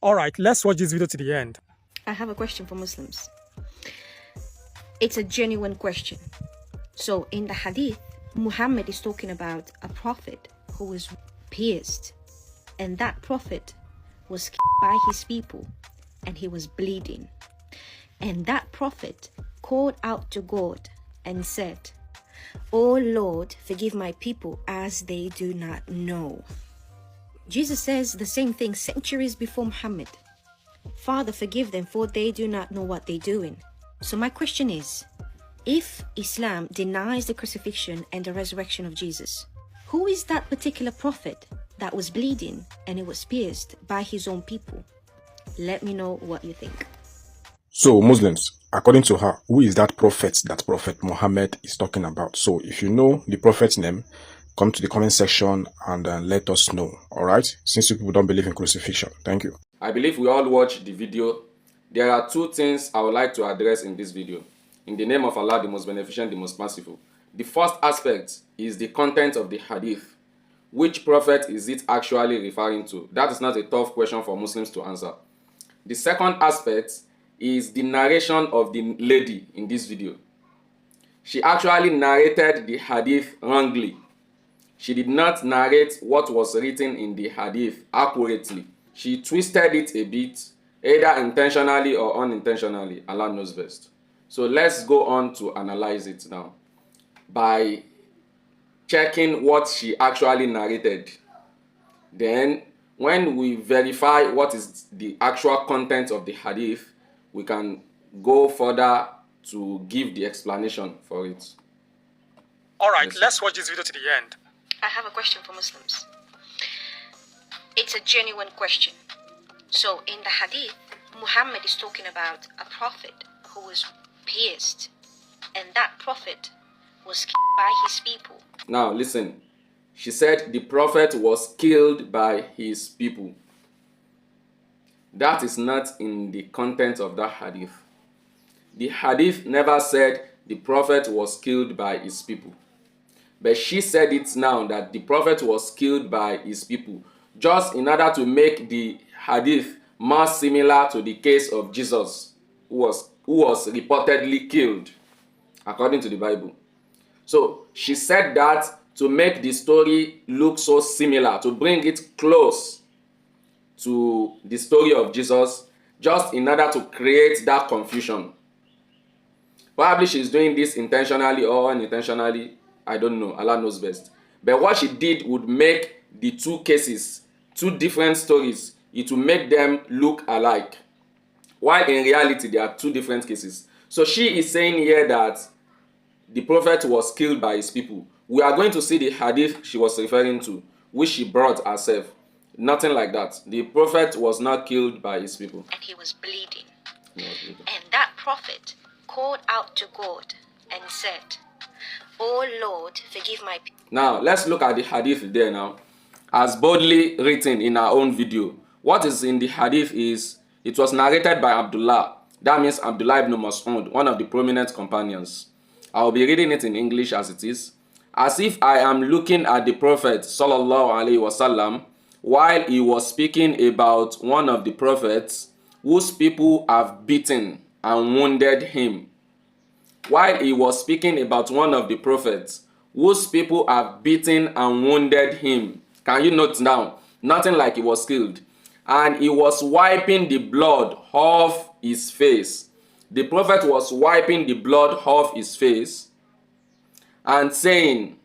Alright, let's watch this video to the end. I have a question for Muslims. It's a genuine question. So in the hadith, Muhammad is talking about a prophet who was pierced, and that prophet was killed by his people, and he was bleeding. And that prophet called out to God and said, "Oh Lord, forgive my people as they do not know." Jesus says the same thing centuries before Muhammad. Father, forgive them, for they do not know what they're doing. So my question is, if Islam denies the crucifixion and the resurrection of Jesus, who is that particular prophet that was bleeding and it was pierced by his own people? Let me know what you think. So Muslims, according to her, who is that prophet that Prophet Muhammad is talking about? So if you know the prophet's name, come to the comment section and let us know. All right, since you people don't believe in crucifixion. Thank you. I believe we all watched the video. There are two things I would like to address in this video. In the name of Allah, the most beneficent, the most merciful. The first aspect is the content of the hadith. Which prophet is it actually referring to? That is not a tough question for Muslims to answer. The second aspect is the narration of the lady in this video. She actually narrated the hadith wrongly. She did not narrate what was written in the hadith accurately. She twisted it a bit, either intentionally or unintentionally. Allah knows best. So let's go on to analyze it now by checking what she actually narrated. Then when we verify what is the actual content of the hadith, we can go further to give the explanation for it. Alright, let's watch this video to the end. I have a question for Muslims. It's a genuine question. So in the hadith, Muhammad is talking about a prophet who was pierced, and that prophet was killed by his people. Now listen, she said the prophet was killed by his people. That is not in the content of that hadith. The hadith never said the prophet was killed by his people. But she said it now that the prophet was killed by his people, just in order to make the hadith more similar to the case of Jesus, who was reportedly killed, according to the Bible. So she said that to make the story look so similar, to bring it close to the story of Jesus, just in order to create that confusion. Probably she's doing this intentionally or unintentionally. I don't know. Allah knows best. But what she did would make the two cases, two different stories, it will make them look alike. While in reality, there are two different cases. So she is saying here that the prophet was killed by his people. We are going to see the hadith she was referring to, which she brought herself. Nothing like that. The prophet was not killed by his people. And he was bleeding. And that prophet called out to God and said, "Oh Lord, forgive my people." Now, let's look at the hadith there now. As boldly written in our own video. What is in the hadith is, it was narrated by Abdullah. That means Abdullah ibn Mas'ud, one of the prominent companions. I will be reading it in English as it is. As if I am looking at the Prophet sallallahu alaihi wasallam while he was speaking about one of the prophets whose people have beaten and wounded him. While he was speaking about one of the prophets whose people have beaten and wounded him. Can you note now? Nothing like he was killed. And he was wiping the blood off his face. The prophet was wiping the blood off his face and saying,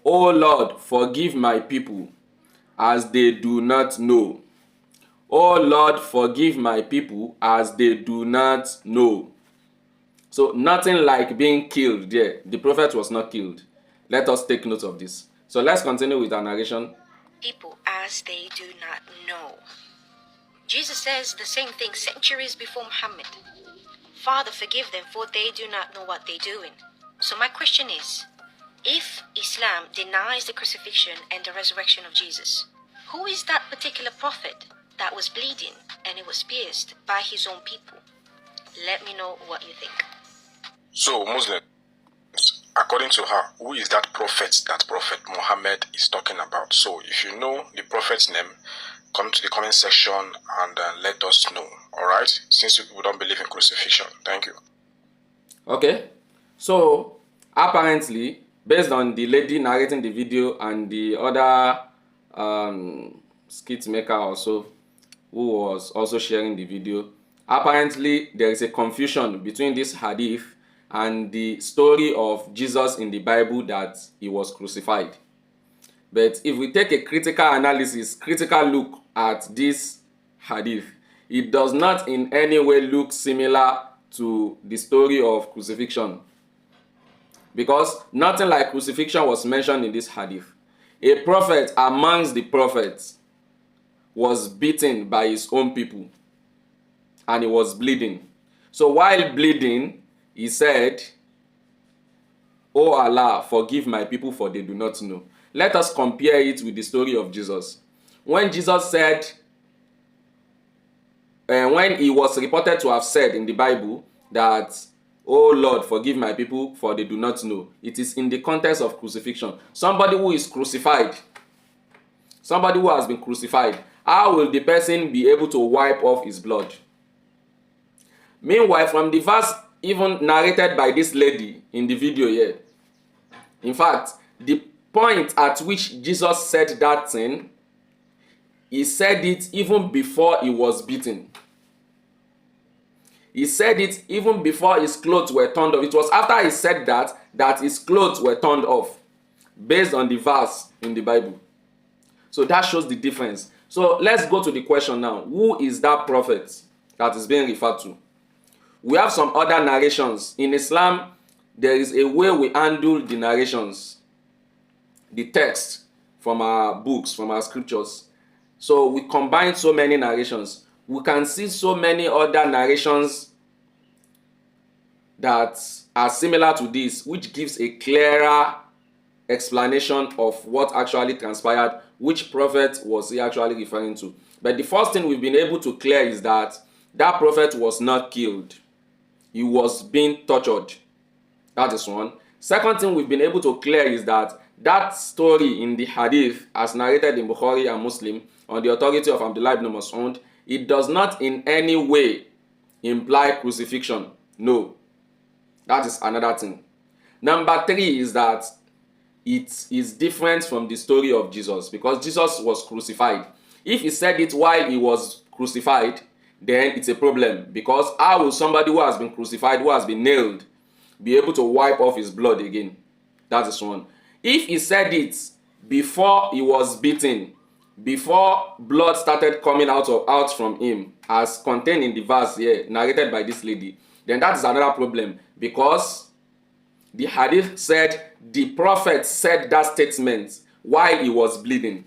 "O Lord, forgive my people, as they do not know. O Lord, forgive my people, as they do not know." So nothing like being killed there. The prophet was not killed. Let us take note of this. So let's continue with our narration. People as they do not know. Jesus says the same thing centuries before Muhammad. Father, forgive them, for they do not know what they're doing. So my question is, if Islam denies the crucifixion and the resurrection of Jesus, who is that particular prophet that was bleeding and it was pierced by his own people? Let me know what you think. So Muslims, according to her, who is that prophet that Prophet Muhammad is talking about? So if you know the prophet's name, come to the comment section and let us know. Alright? Since you people don't believe in crucifixion. Thank you. Okay, so apparently, based on the lady narrating the video and the other skit maker also who was also sharing the video, apparently there is a confusion between this hadith and the story of Jesus in the Bible that he was crucified. But if we take a critical analysis, critical look at this hadith, it does not in any way look similar to the story of crucifixion, because nothing like crucifixion was mentioned in this hadith. A prophet amongst the prophets was beaten by his own people and he was bleeding. So while bleeding, he said, "Oh Allah, forgive my people, for they do not know." Let us compare it with the story of Jesus. When Jesus said, when he was reported to have said in the Bible that, "Oh Lord, forgive my people, for they do not know," it is in the context of crucifixion. Somebody who is crucified, somebody who has been crucified, how will the person be able to wipe off his blood? Meanwhile, from the verse even narrated by this lady in the video here, in fact, the point at which Jesus said that thing, he said it even before he was beaten. He said it even before his clothes were torn off. It was after he said that his clothes were torn off, based on the verse in the Bible. So that shows the difference. So let's go to the question now. Who is that prophet that is being referred to? We have some other narrations. In Islam, there is a way we handle the narrations, the text from our books, from our scriptures. So we combine so many narrations. We can see so many other narrations that are similar to this, which gives a clearer explanation of what actually transpired, which prophet was he actually referring to. But the first thing we've been able to clear is that that prophet was not killed. He was being tortured. That is one. Second thing we've been able to clear is that that story in the hadith, as narrated in Bukhari and Muslim, on the authority of Abdullah ibn Mas'ud, it does not in any way imply crucifixion. No. That is another thing. Number three is that it is different from the story of Jesus, because Jesus was crucified. If he said it while he was crucified, then it's a problem, because how will somebody who has been crucified, who has been nailed, be able to wipe off his blood again? That is one. If he said it before he was beaten, before blood started coming out from him, as contained in the verse here narrated by this lady, then that is another problem, because the hadith said the prophet said that statement while he was bleeding,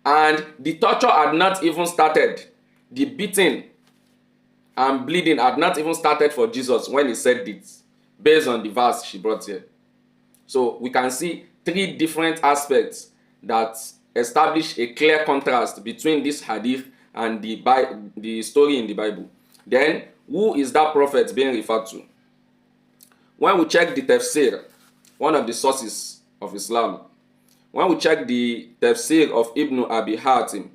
and the torture had not even started. The beating and bleeding had not even started for Jesus when he said it, based on the verse she brought here. So we can see three different aspects that establish a clear contrast between this hadith and the story in the Bible. Then, who is that prophet being referred to? When we check the tafsir, one of the sources of Islam, when we check the tafsir of Ibn Abi Hatim,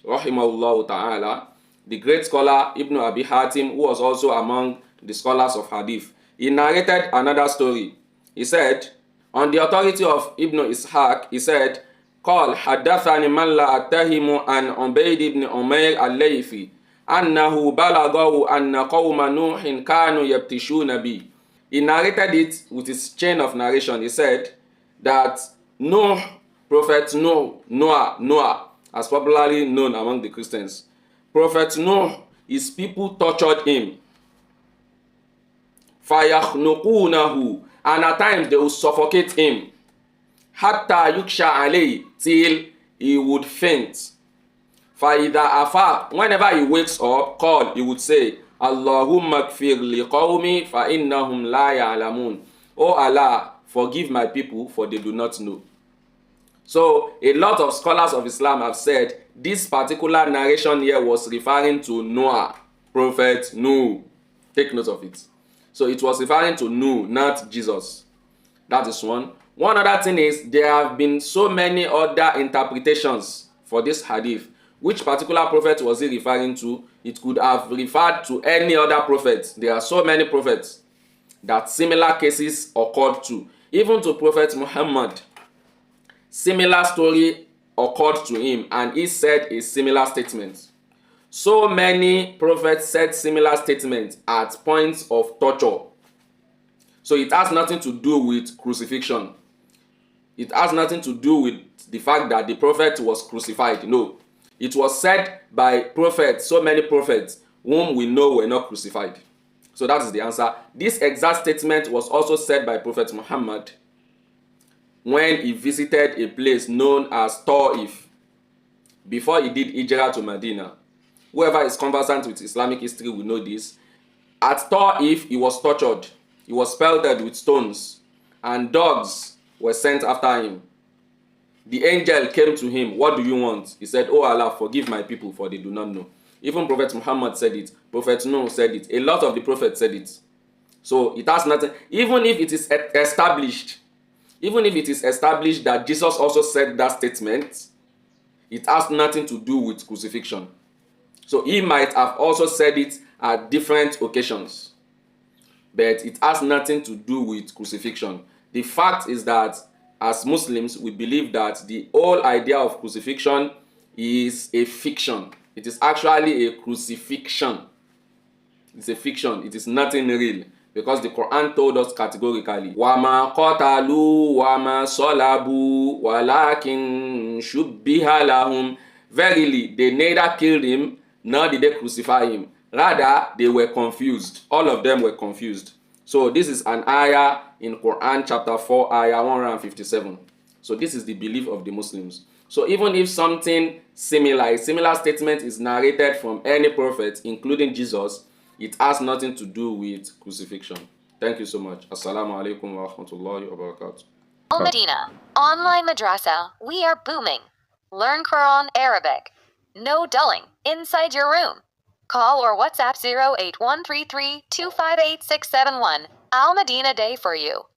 rahimahullah ta'ala, the great scholar Ibn Abi Hatim, who was also among the scholars of hadith, he narrated another story. He said, on the authority of Ibn Ishaq, he said, قال حدثني من لا أتهم عن عبيد بن عمير الليثي أنه بلغه أن قوم نوح كانوا يبتشون بي. He narrated it with his chain of narration. He said that Prophet Noah, as popularly known among the Christians, Prophet Noah, his people tortured him. فَيَخْنُقُونَهُ, and at times they would suffocate him. حَتَّى يُكْشَى عَلَيْهِ, till he would faint. فَإِذَا أَفَاقَ, whenever he wakes up, he would say, Allahumma kfir li qawmi fa innahum la ya'lamun. Oh Allah, forgive my people, for they do not know. So a lot of scholars of Islam have said this particular narration here was referring to Noah, Prophet Noah. Take note of it. So it was referring to Noah, not Jesus. That is one. One other thing is there have been so many other interpretations for this hadith. Which particular prophet was he referring to? It could have referred to any other prophet. There are so many prophets that similar cases occurred to. Even to Prophet Muhammad, similar story occurred to him and he said a similar statement. So many prophets said similar statements at points of torture. So it has nothing to do with crucifixion. It has nothing to do with the fact that the prophet was crucified. No. It was said by prophets, so many prophets, whom we know were not crucified. So that is the answer. This exact statement was also said by Prophet Muhammad when he visited a place known as Ta'if before he did Hijrah to Medina. Whoever is conversant with Islamic history will know this. At Ta'if, he was tortured. He was pelted with stones, and dogs were sent after him. The angel came to him. What do you want? He said, "Oh Allah, forgive my people, for they do not know." Even Prophet Muhammad said it. Prophet Noah said it. A lot of the prophets said it. So it has nothing. Even if it is established that Jesus also said that statement, it has nothing to do with crucifixion. So he might have also said it at different occasions, but it has nothing to do with crucifixion. The fact is that as Muslims, we believe that the whole idea of crucifixion is a fiction. It is actually a crucifixion. It's a fiction. It is nothing real. Because the Quran told us categorically, وَمَا قَتَلُوا وَمَا صَلَبُوا وَلَكِنْ شُبِّهَ لَهُمْ. Verily, they neither killed him, nor did they crucify him. Rather, they were confused. All of them were confused. So this is an ayah in Quran chapter 4, ayah 157. So this is the belief of the Muslims. So even if something similar, a similar statement is narrated from any prophet, including Jesus, it has nothing to do with crucifixion. Thank you so much. Assalamu alaikum wa rahmatullahi wa barakatuh. Al Medina Online Madrasa, we are booming. Learn Quran Arabic. No dulling. Inside your room. Call or WhatsApp 08133 258 671. Al Medina Day for you.